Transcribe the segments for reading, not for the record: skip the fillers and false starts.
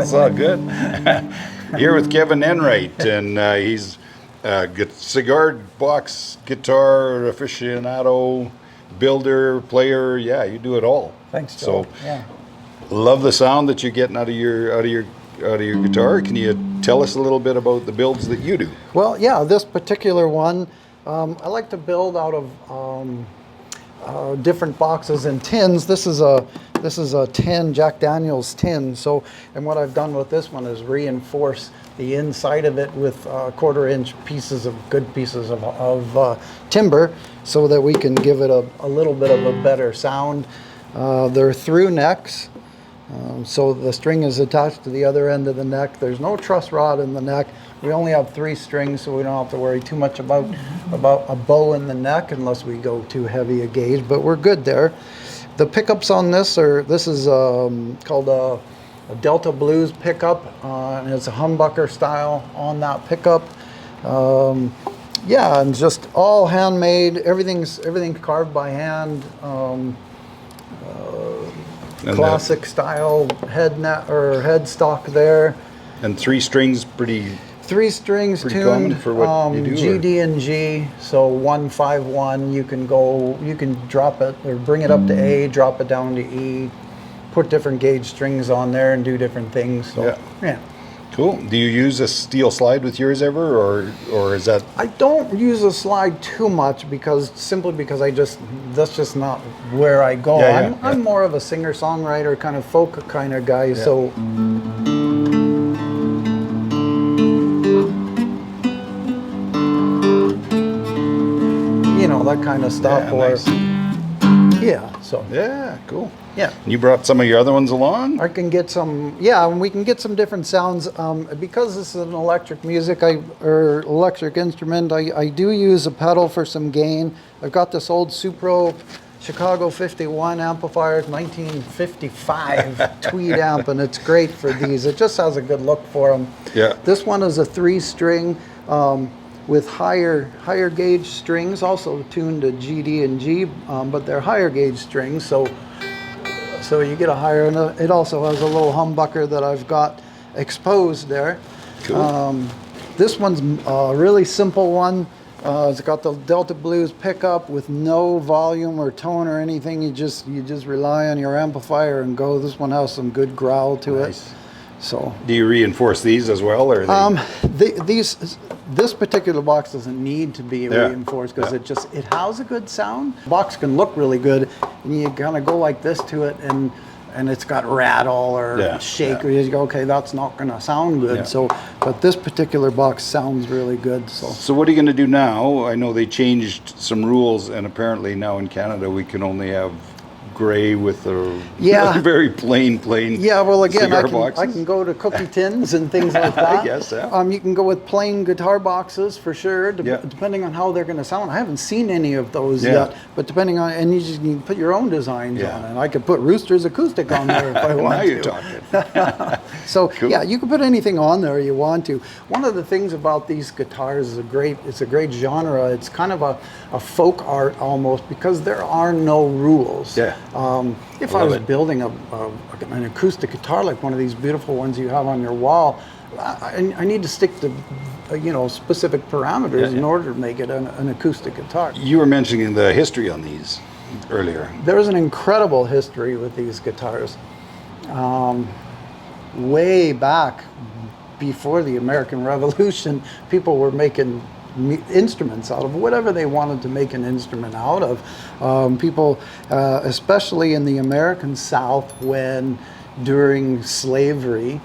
That's all good. Here with Kevin Enright, and he's a cigar box guitar aficionado, builder, player. Yeah, you do it all. Thanks, Joe. So, yeah. Love the sound that you're getting out of your guitar. Can you tell us a little bit about the builds that you do? Well, yeah, this particular one, I like to build out of different boxes and tins. This is a tin, Jack Daniel's tin. So, and what I've done with this one is reinforce the inside of it with 1/4-inch pieces of timber, so that we can give it a little bit of a better sound. They're through necks. So the string is attached to the other end of the neck. There's no truss rod in the neck. We only have 3 strings, so we don't have to worry too much about a bow in the neck unless we go too heavy a gauge, but we're good there. The pickups on this is called a Delta Blues pickup, and it's a humbucker style on that pickup. Yeah, and just all handmade. Everything's carved by hand. Classic style headstock there. And 3 strings, pretty 3 strings pretty tuned, common for what you do, G, D, and G. So 1, 5, 1. You can drop it or bring it up to A, drop it down to E, put different gauge strings on there and do different things. So yeah. Cool. Do you use a steel slide with yours ever, or is that? I don't use a slide too much simply because that's just not where I go. I'm more of a singer-songwriter, kind of folk kind of guy. Yeah. So that kind of stuff. Yeah, nice. So yeah, cool. Yeah. You brought some of your other ones along? I can get some, yeah, and we can get some different sounds. Because this is an electric electric instrument, I do use a pedal for some gain. I've got this old Supro Chicago 51 amplifier, 1955 tweed amp, and it's great for these. It just has a good look for them. Yeah. This one is a 3-string with higher gauge strings, also tuned to G, D, and G, but they're higher gauge strings, so you get a higher, and it also has a little humbucker that I've got exposed there. Cool. This one's a really simple one. It's got the Delta Blues pickup with no volume or tone or anything. You just rely on your amplifier and go. This one has some good growl to it. So, do you reinforce these as well, or this particular box doesn't need to be reinforced because it has a good sound. The box can look really good, and you kind of go like this to it, and it's got rattle or shake, or you go, okay, that's not going to sound good. Yeah. So, but this particular box sounds really good. So what are you going to do now? I know they changed some rules, and apparently now in Canada we can only have gray with a very plain well, again, cigar I can go to cookie tins and things like that. I guess, you can go with plain guitar boxes for sure, depending on how they're going to sound. I haven't seen any of those yet, but depending on, and you can put your own designs on it. I could put Rooster's acoustic on there if I want now to. You're talking. So cool. Yeah, you can put anything on there you want to. One of the things about these guitars is it's a great genre. It's kind of a folk art almost, because there are no rules. Yeah. If I was building an acoustic guitar like one of these beautiful ones you have on your wall, I need to stick to specific parameters in order to make it an acoustic guitar. You were mentioning the history on these earlier. There's an incredible history with these guitars. Way back before the American Revolution, people were making instruments out of whatever they wanted to make an instrument out of. People, especially in the American South, during slavery,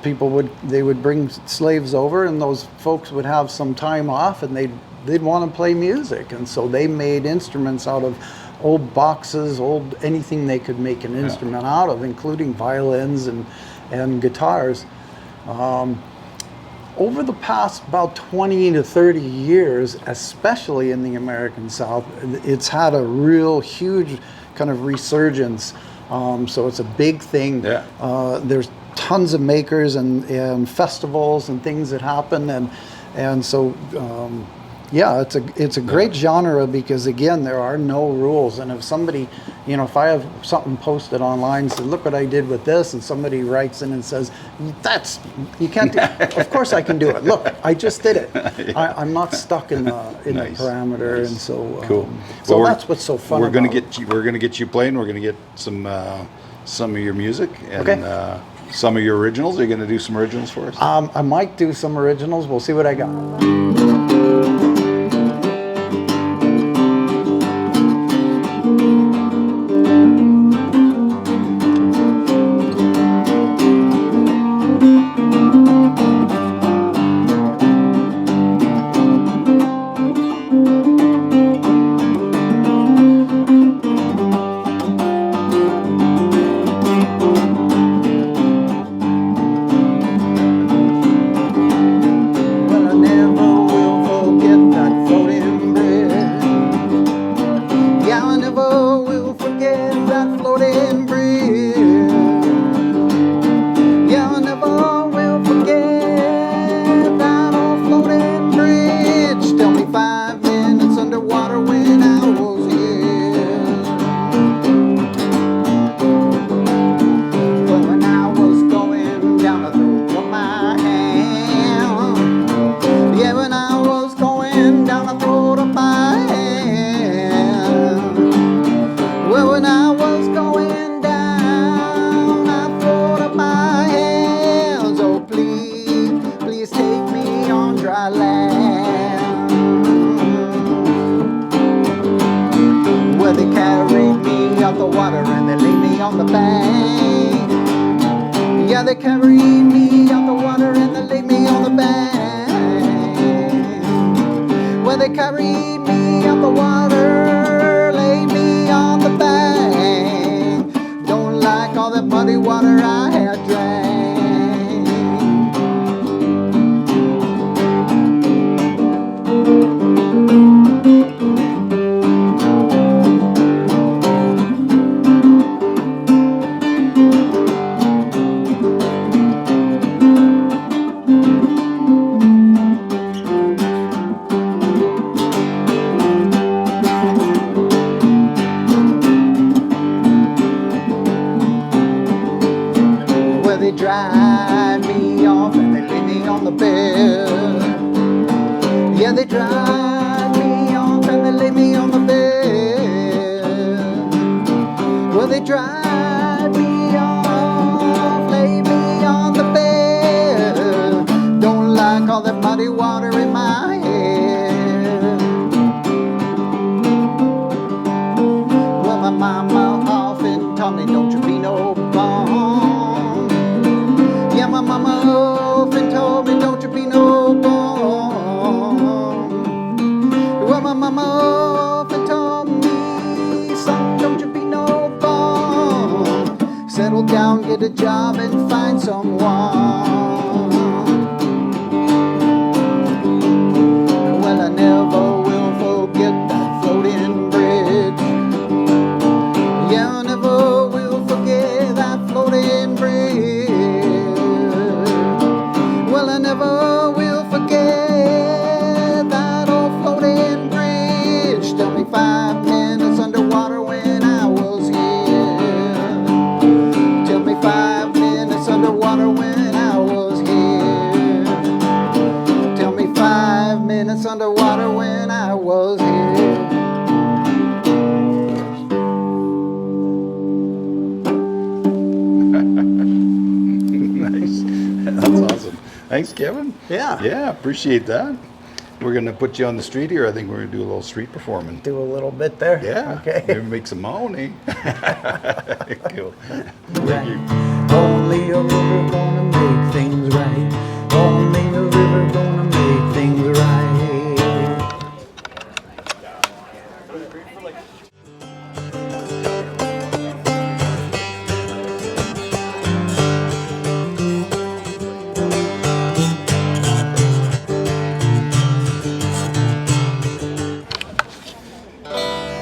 people would bring slaves over, and those folks would have some time off, and they'd want to play music, and so they made instruments out of old boxes, anything they could make an instrument out of, including violins and guitars. Over the past about 20 to 30 years, especially in the American South, it's had a real huge kind of resurgence. So it's a big thing. Yeah. There's tons of makers and festivals and things that happen, and so Yeah, it's a great genre because again there are no rules, and if somebody, you know, if I have something posted online, says look what I did with this, and somebody writes in and says that's you can't do, of course I can do it. Look, I just did it. I'm not stuck in the Nice. parameter, Nice. and so Cool. So Well, that's what's so fun. We're gonna about get you playing. We're gonna get some of your music and Okay. some of your originals. Are you gonna do some originals for us? I might do some originals. We'll see what I got. Well, I never will forget that floating bridge. Yeah, I never will forget that floating bridge. Yeah, I never will forget that old floating bridge. Tell me 5 minutes underwater when I was here. But when I was going down the throat of my hand. Yeah, when I was going down the throat of my hand. Well, when I was going down the throat of my hands. Oh, please, please take me on dry land. Well, they carried me out the water and they laid me on the bank. Yeah, they carried me out the water and they laid me on the bank. Well, they carried me out the water, laid me on the bank. Don't like all that muddy water I had drank. Well, they dried me off and they laid me on the bed. Yeah, they dried me off and they laid me on the bed. Well, they dried me off, laid me on the bed. Don't like all that muddy water in my head. Well, my mama often told me, don't you be no bum. Yeah, my mama often told me, don't you be no bum. Well, my mama often told me, son, don't you be no bum. Settle down, get a job, and find someone. Well, I never will forget that floating bridge. Yeah, I never will forget that floating bridge. Well, I never will forget that old floating bridge. Tell me 5 minutes underwater when I was here. Tell me 5 minutes underwater when I was here. Tell me 5 minutes underwater when I was here. Nice. That's awesome. Thanks, Kevin. Yeah. Yeah, appreciate that. We're gonna put you on the street here. I think we're gonna do a little street performing. Do a little bit there. Yeah. Okay. Maybe make some money. Cool. Thank you. Only a river gonna make things right. Only a river gonna make things right.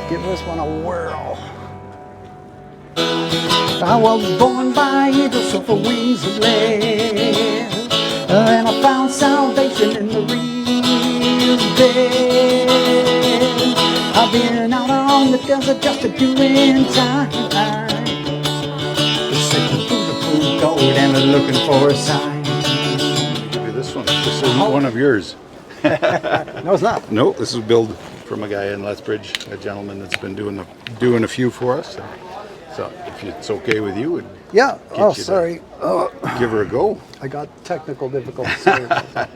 Give this one a whirl. I was born by angels so for wings of lead, and I found salvation in the real dead. are just a doing time. They're searching through the food code and they're looking for a sign. I'll give you this one. This isn't one of yours. No, it's not. No, this is billed from a guy in Lethbridge, a gentleman that's been doing a few for us. So if it's okay with you, Yeah. Get Oh, you to- sorry. Oh, give her a go. I got technical difficulties. Sorry about that.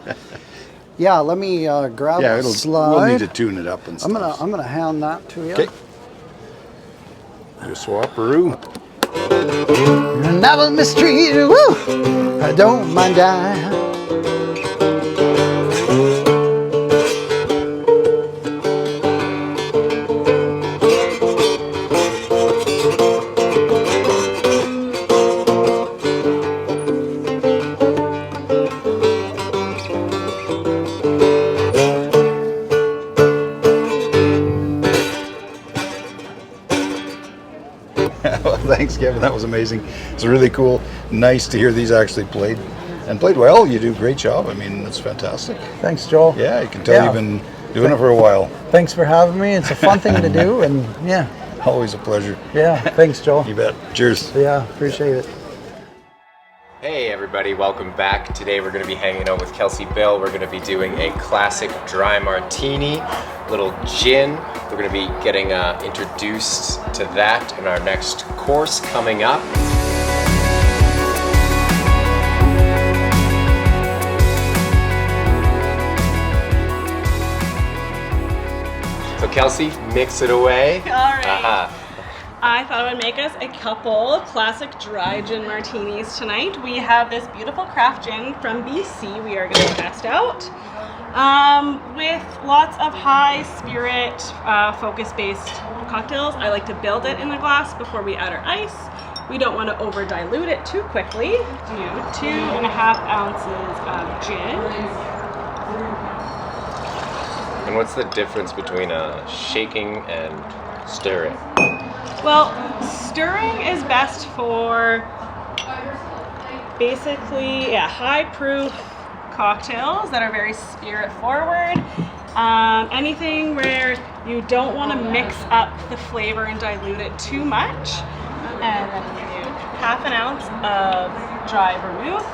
Yeah, let me grab Yeah, a we'll slide. need to tune it up and stuff. I'm gonna hand that to you. Okay. You swap-a-roo. And I was mistreated. Woo! I don't mind dying. Well, thanks, Kevin. That was amazing. It's really cool. Nice to hear these actually played well. You do a great job. I mean, it's fantastic. Thanks, Joel. Yeah, you can tell Yeah. you've been doing it for a while. Thanks for having me. It's a fun thing to do, and yeah, Always a pleasure. yeah. Thanks, Joel. You bet. Cheers. Yeah, appreciate it. Hey everybody, welcome back. Today we're going to be hanging out with Kelsey Bill. We're going to be doing a classic dry martini, little gin. We're going to be getting introduced to that in our next course coming up. So Kelsey, mix it away. All right. Uh-huh. I thought I would make us a couple classic dry gin martinis tonight. We have this beautiful craft gin from BC we are going to test out with lots of high spirit focus-based cocktails. I like to build it in the glass before we add our ice. We don't want to over dilute it too quickly. Do 2.5 ounces of gin. And what's the difference between shaking and stirring? Well, stirring is best for basically high proof cocktails that are very spirit forward. Anything where you don't want to mix up the flavor and dilute it too much. And then we do 1/2 ounce of dry vermouth.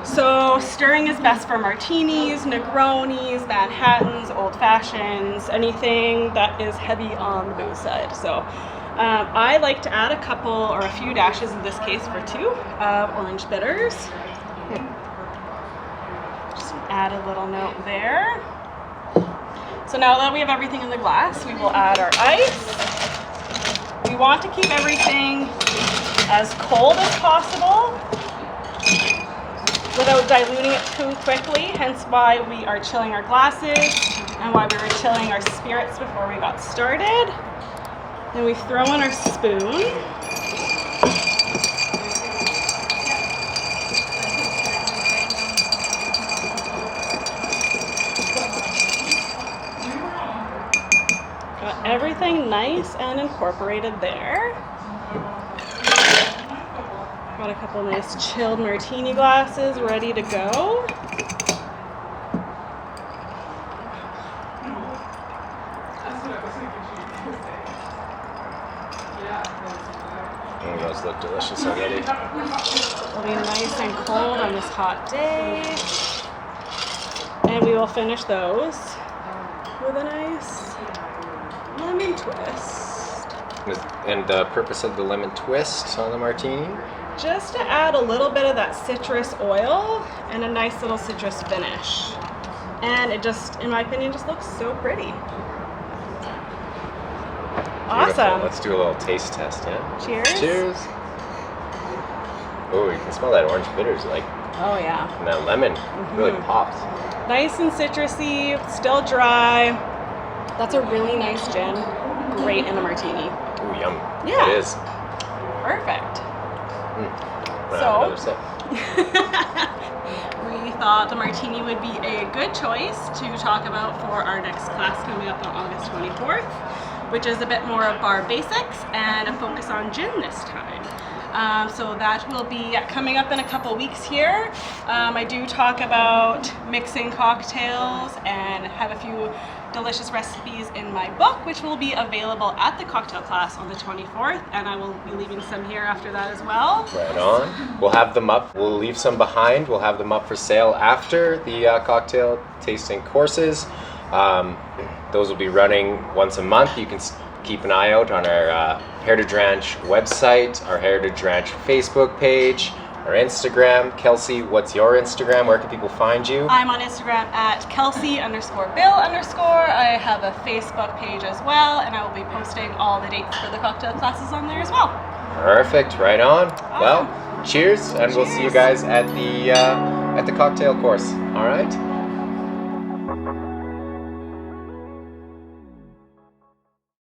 So stirring is best for martinis, Negronis, Manhattans, old fashions, anything that is heavy on the booze side. So I like to add a couple or a few dashes in this case for 2 of orange bitters. Just add a little note there. So now that we have everything in the glass, we will add our ice. We want to keep everything as cold as possible without diluting it too quickly, hence why we are chilling our glasses and why we were chilling our spirits before we got started. Then we throw in our spoon. Got everything nice and incorporated there. Got a couple nice chilled martini glasses ready to go. Oh, those look delicious already. It'll be nice and cold on this hot day. And we will finish those with a nice lemon twist. And the purpose of the lemon twist on the martini? Just to add a little bit of that citrus oil and a nice little citrus finish. And it just, in my opinion, just looks so pretty. Beautiful. Awesome. Let's do a little taste test, yeah? Cheers. Cheers. Oh, you can smell that orange bitters, like, Oh yeah. and that lemon really pops. Nice and citrusy, still dry. That's a really nice gin. Great in a martini. Ooh, yum. Yeah. It is. Perfect. Wanna So- have another sip? We thought the martini would be a good choice to talk about for our next class coming up on August 24th, which is a bit more of bar basics and a focus on gin this time. So that will be coming up in a couple weeks here. I do talk about mixing cocktails and have a few delicious recipes in my book, which will be available at the cocktail class on the 24th, and I will be leaving some here after that as well. Right on. We'll have them up. We'll leave some behind. We'll have them up for sale after the cocktail tasting courses. Those will be running once a month. You can keep an eye out on our Heritage Ranch website, our Heritage Ranch Facebook page, our Instagram. Kelsey, what's your Instagram? Where can people find you? I'm on Instagram at Kelsey_Bill_. I have a Facebook page as well, and I will be posting all the dates for the cocktail classes on there as well. Perfect. Right on. Well, cheers, and we'll see you guys at the cocktail course. All right.